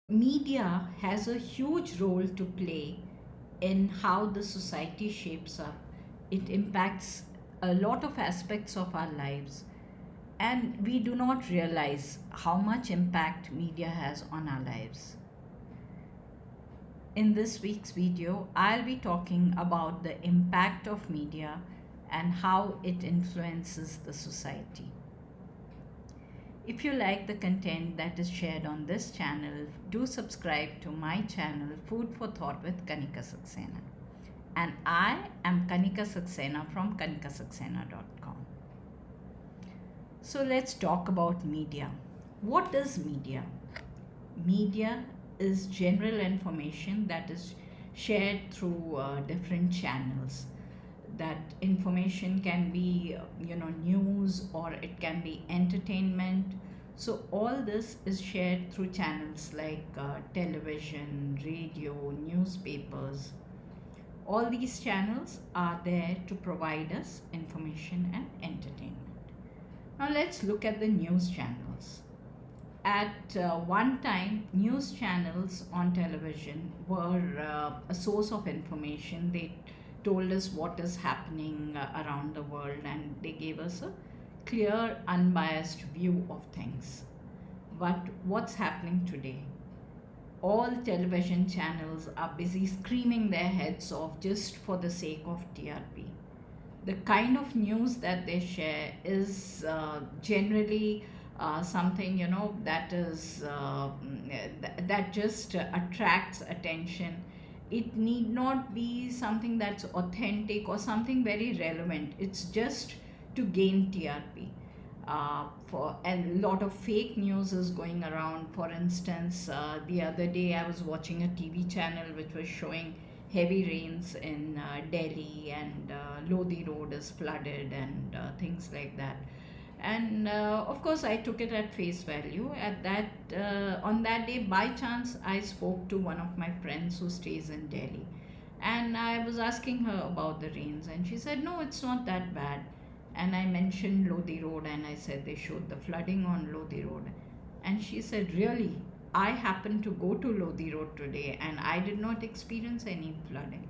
Media has a huge role to play in how the society shapes up. It impacts a lot of aspects of our lives, and we do not realize how much impact media has on our lives. In this week's video, I'll be talking about the impact of media and how it influences the society. If you like the content that is shared on this channel, do subscribe to my channel Food for Thought with Kanika Saxena. And I am Kanika Saxena from kanikasaxena.com. So let's talk about media. What is media? Media is general information that is shared through different channels. That information can be news, or it can be entertainment. So all this is shared through channels like television, radio, newspapers. All these channels are there to provide us information and entertainment. Now let's look at the news channels. At one time, news channels on television were a source of information. They told us what is happening around the world, and they gave us a clear, unbiased view of things. But what's happening today? All television channels are busy screaming their heads off just for the sake of TRP. The kind of news that they share is generally something that is that just attracts attention. It need not be something that's authentic or something very relevant. It's just to gain TRP. For a lot of fake news is going around. For instance, the other day I was watching a TV channel which was showing heavy rains in Delhi, and Lodi Road is flooded, and things like that. And of course, I took it at face value. On that day, by chance, I spoke to one of my friends who stays in Delhi, and I was asking her about the rains, and she said, "No, it's not that bad." And I mentioned Lodi Road, and I said they showed the flooding on Lodi Road, and she said, "Really? I happened to go to Lodi Road today, and I did not experience any flooding."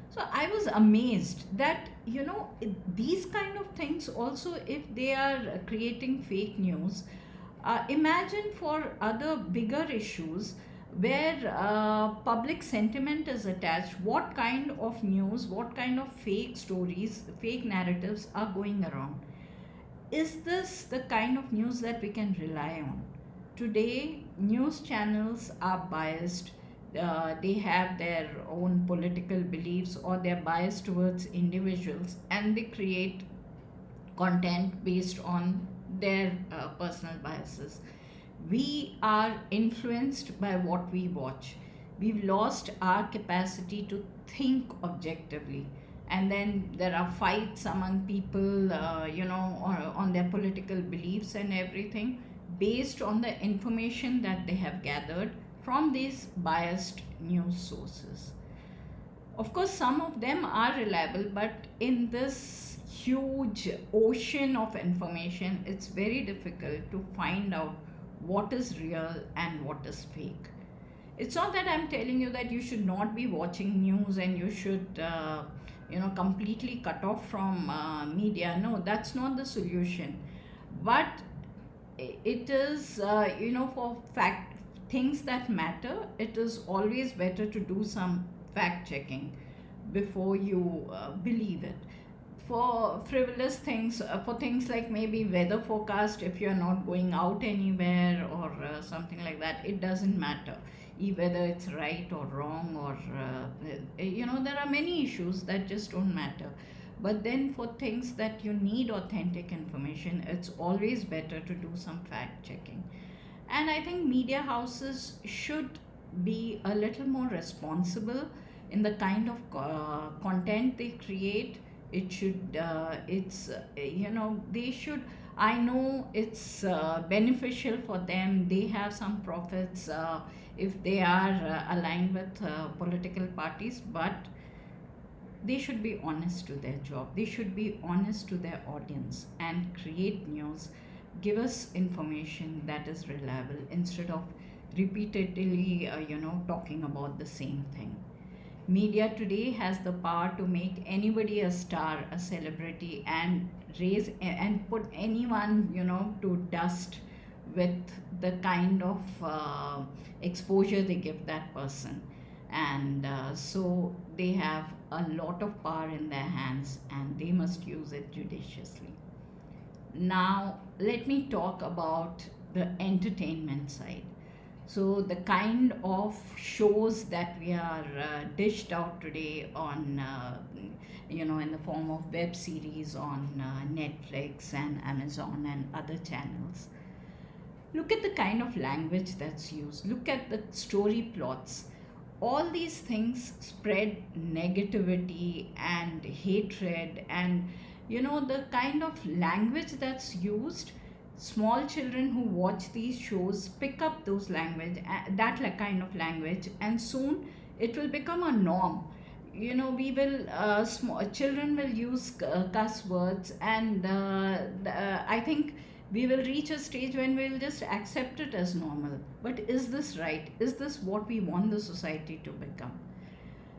So I was amazed that these kind of things also, if they are creating fake news, imagine for other bigger issues where public sentiment is attached, what kind of news, what kind of fake stories, fake narratives are going around. Is this the kind of news that we can rely on? Today, news channels are biased. They have their own political beliefs, or they're biased towards individuals, and they create content based on their personal biases. We are influenced by what we watch. We've lost our capacity to think objectively. And then there are fights among people, on their political beliefs and everything, based on the information that they have gathered from these biased news sources. Of course, some of them are reliable, but in this huge ocean of information, it's very difficult to find out what is real and what is fake. It's not that I'm telling you that you should not be watching news and you should, completely cut off from media. No, that's not the solution. But it is, for fact things that matter, it is always better to do some fact checking before you believe it. For frivolous things, for things like maybe weather forecast, if you're not going out anywhere, or something like that, it doesn't matter whether it's right or wrong, or there are many issues that just don't matter. But then for things that you need authentic information, it's always better to do some fact checking. And I think media houses should be a little more responsible in the kind of content they create. It should, they should, I know it's beneficial for them. They have some profits if they are aligned with political parties, but they should be honest to their job. They should be honest to their audience and create news, give us information that is reliable, instead of repeatedly, talking about the same thing. Media today has the power to make anybody a star, a celebrity, and raise and put anyone, to dust with the kind of exposure they give that person. And so they have a lot of power in their hands and they must use it judiciously. Now, let me talk about the entertainment side. So, the kind of shows that we are dished out today on, in the form of web series on Netflix and Amazon and other channels. Look at the kind of language that's used, look at the story plots. All these things spread negativity and hatred, and the kind of language that's used. Small children who watch these shows pick up those language, kind of language, and soon it will become a norm. We will small children will use cuss words, and I think we will reach a stage when we'll just accept it as normal. But is this right? Is this what we want the society to become?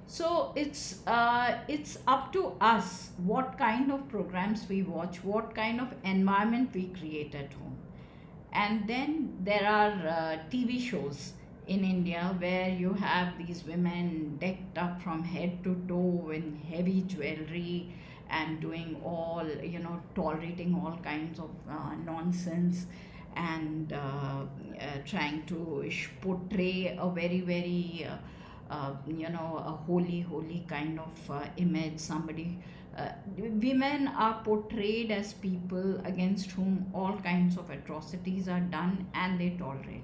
So it's up to us what kind of programs we watch, what kind of environment we create at home. And then there are TV shows in India where you have these women decked up from head to toe in heavy jewelry and doing all, tolerating all kinds of nonsense, and trying to portray a very, very a holy kind of image. Somebody, women are portrayed as people against whom all kinds of atrocities are done and they tolerate.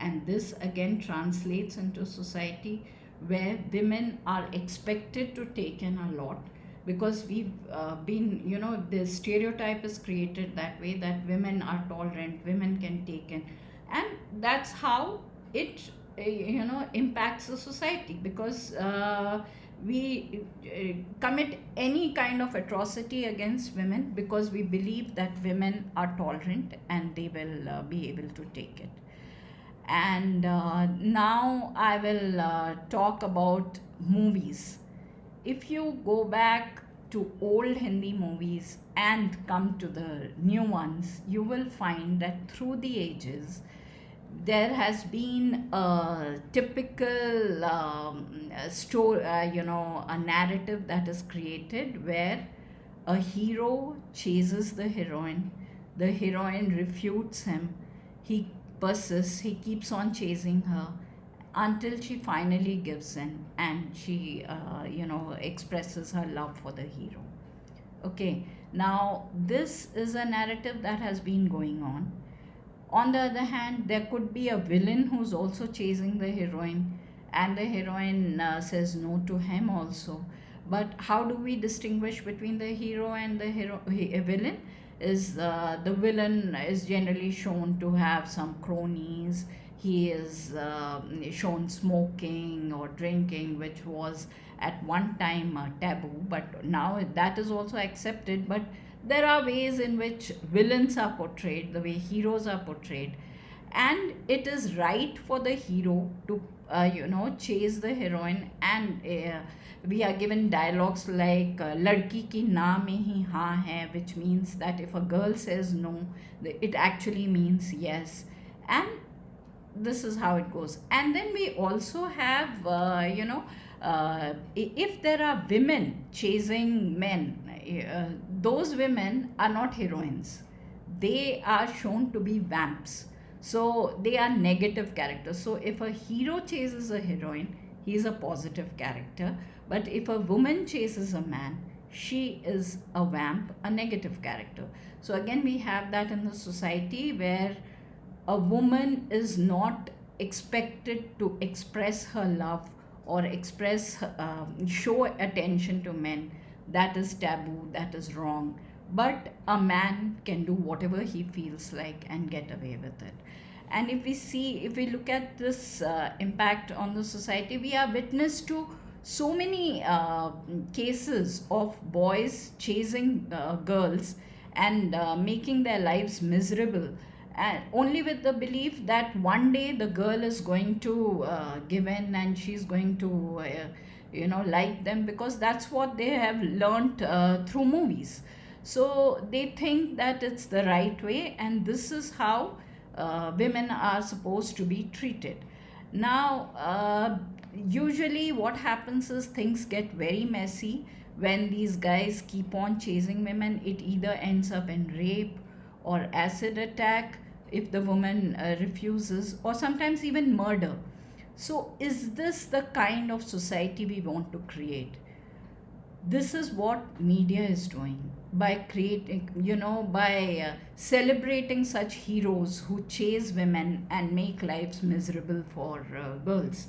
And this again translates into society where women are expected to take in a lot, because we've been, the stereotype is created that way, that women are tolerant, women can take in. And that's how it impacts the society, because we commit any kind of atrocity against women because we believe that women are tolerant and they will be able to take it. And now I will talk about movies. If you go back to old Hindi movies and come to the new ones, you will find that through the ages, there has been a typical story, a narrative that is created where a hero chases the heroine refutes him, he persists, he keeps on chasing her until she finally gives in and she, expresses her love for the hero. Okay, now this is a narrative that has been going on. On the other hand, there could be a villain who's also chasing the heroine, and the heroine says no to him also. But how do we distinguish between the hero and the villain? Is the villain is generally shown to have some cronies. He is shown smoking or drinking, which was at one time taboo, but now that is also accepted. But there are ways in which villains are portrayed, the way heroes are portrayed, and it is right for the hero to chase the heroine. And we are given dialogues like ladki ki na mein hi haan hai, which means that if a girl says no, it actually means yes. And this is how it goes. And then we also have if there are women chasing men, those women are not heroines, they are shown to be vamps. So they are negative characters. So if a hero chases a heroine, he is a positive character. But if a woman chases a man, she is a vamp, a negative character. So again, we have that in the society where a woman is not expected to express her love or show attention to men. That is taboo, that is wrong. But a man can do whatever he feels like and get away with it. And if we look at this impact on the society, we are witness to so many cases of boys chasing girls and making their lives miserable. and only with the belief that one day the girl is going to give in and she's going to like them, because that's what they have learned through movies. So they think that it's the right way, and this is how women are supposed to be treated. Now, usually what happens is things get very messy when these guys keep on chasing women. It either ends up in rape or acid attack if the woman refuses, or sometimes even murder. So, is this the kind of society we want to create? This is what media is doing by creating, by celebrating such heroes who chase women and make lives miserable for girls.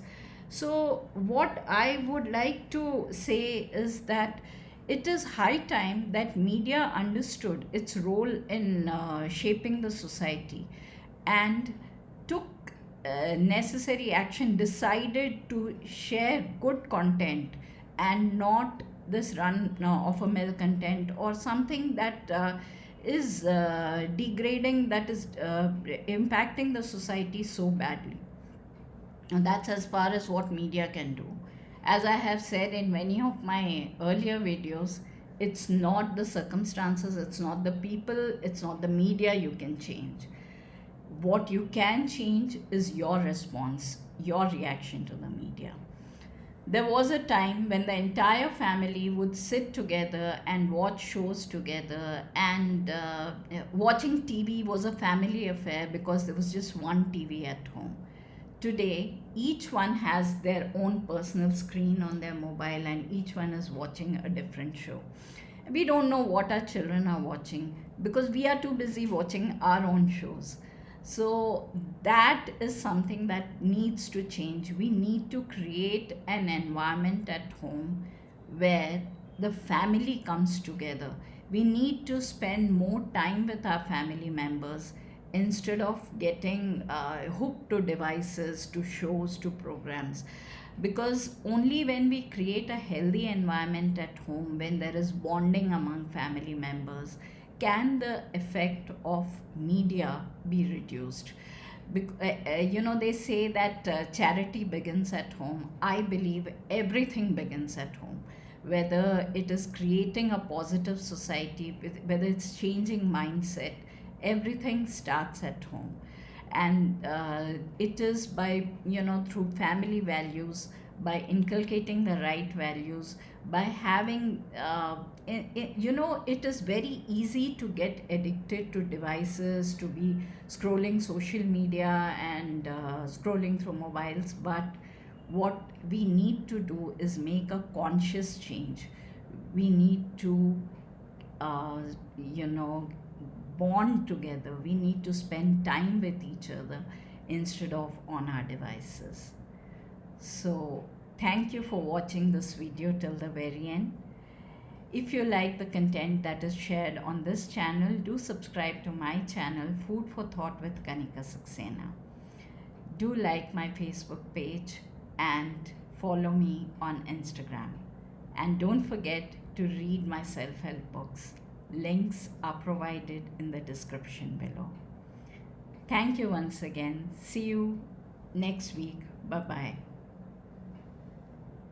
So what I would like to say is that it is high time that media understood its role in shaping the society and took necessary action, decided to share good content and not this run of a mill content or something that is degrading, that is impacting the society so badly. And that's as far as what media can do. As I have said in many of my earlier videos, it's not the circumstances, it's not the people, it's not the media you can change. What you can change is your response, your reaction to the media. There was a time when the entire family would sit together and watch shows together, and watching TV was a family affair because there was just one TV at home. Today, each one has their own personal screen on their mobile, and each one is watching a different show. We don't know what our children are watching because we are too busy watching our own shows. So that is something that needs to change. We need to create an environment at home where the family comes together. We need to spend more time with our family members instead of getting hooked to devices, to shows, to programs. Because only when we create a healthy environment at home, when there is bonding among family members, can the effect of media be reduced. They say that charity begins at home. I believe everything begins at home, whether it is creating a positive society, whether it's changing mindset, everything starts at home. And it is by, through family values, by inculcating the right values, by having it is very easy to get addicted to devices, to be scrolling social media and scrolling through mobiles. But what we need to do is make a conscious change. We need to uh, you know bond together. We need to spend time with each other instead of on our devices. So thank you for watching this video till the very end. If you like the content that is shared on this channel, do subscribe to my channel, Food for Thought with Kanika Saxena. Do like my Facebook page and follow me on Instagram. And don't forget to read my self-help books. Links are provided in the description below. Thank you once again. See you next week. Bye bye.